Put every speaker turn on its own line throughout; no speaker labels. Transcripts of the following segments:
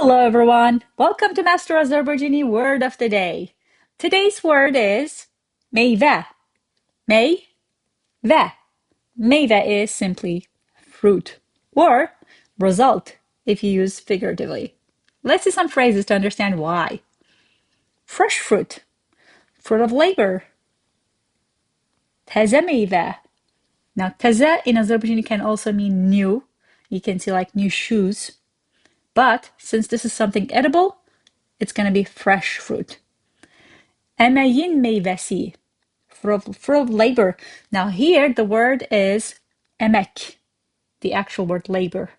Hello everyone, welcome to Master Azerbaijani Word of the Day. Today's word is meyvə. Meyvə. Meyvə is simply fruit or result if you use figuratively. Let's see some phrases to understand why. Fresh fruit, fruit of labor. Təzə meyvə. Now təzə in Azerbaijani can also mean new. You can see like new shoes. But since this is something edible, it's going to be fresh fruit. Əməyin meyvəsi, fruit of labor. Now here the word is emek, the actual word labor.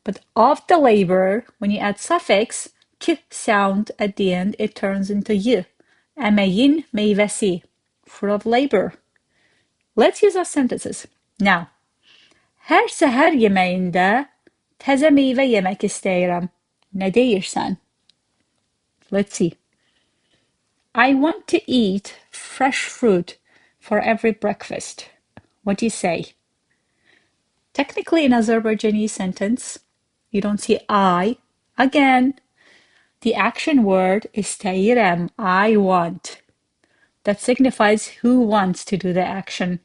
But of the labor, when you add suffix k sound at the end, it turns into y. Əməyin meyvəsi, fruit of labor. Let's use our sentences. Now, hər səhər yeməyində təzə meyvə yemək istəyirəm. Nə deyirsən? Let's see. I want to eat fresh fruit for every breakfast. What do you say? Technically, in Azerbaijani sentence, you don't see I. Again, the action word is istəyirəm, I want. That signifies who wants to do the action.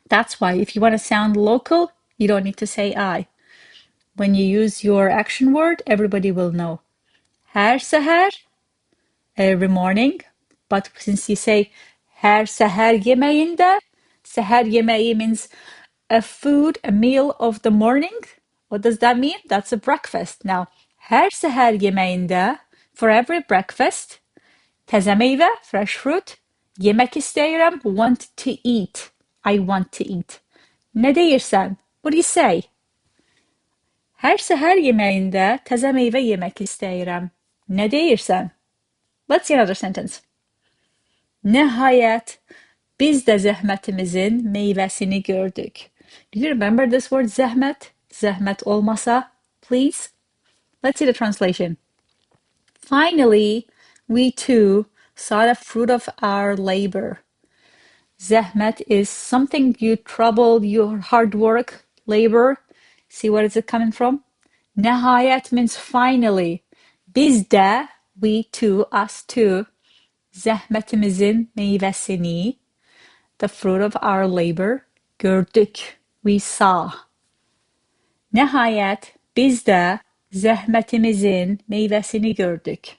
That's why if you want to sound local, you don't need to say I. When you use your action word, everybody will know. Hər səhər, every morning. But since you say hər səhər yeməyində, səhər yeməyi means a food, a meal of the morning. What does that mean? That's a breakfast. Now, hər səhər yeməyində, for every breakfast, təzə meyvə, fresh fruit, yemək istəyirəm, want to eat. I want to eat. Nə deyirsən? What do you say? Hər səhər yeməyində təzə meyvə yemək istəyirəm. Nə deyirsən? Let's see another sentence. Nəhayət, biz də zəhmətimizin meyvəsini gördük. Do you remember this word zəhmət? Zəhmət olmasa, please? Let's see the translation. Finally, we too saw the fruit of our labor. Zəhmət is something you troubled, your hard work, labor. See what is it coming from? Nəhayət means finally. Biz də, we too, us too, zəhmətimizin meyvəsini, the fruit of our labor, gördük, we saw. Nəhayət, biz də zəhmətimizin meyvəsini gördük.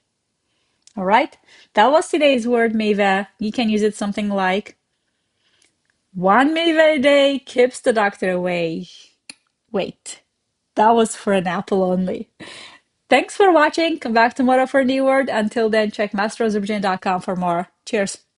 All right, that was today's word, meyvə. You can use it something like, one meyvə a day keeps the doctor away. Wait, that was for an apple only. Thanks for watching. Come back tomorrow for a new word. Until then, check masterazerbaijani.com for more. Cheers.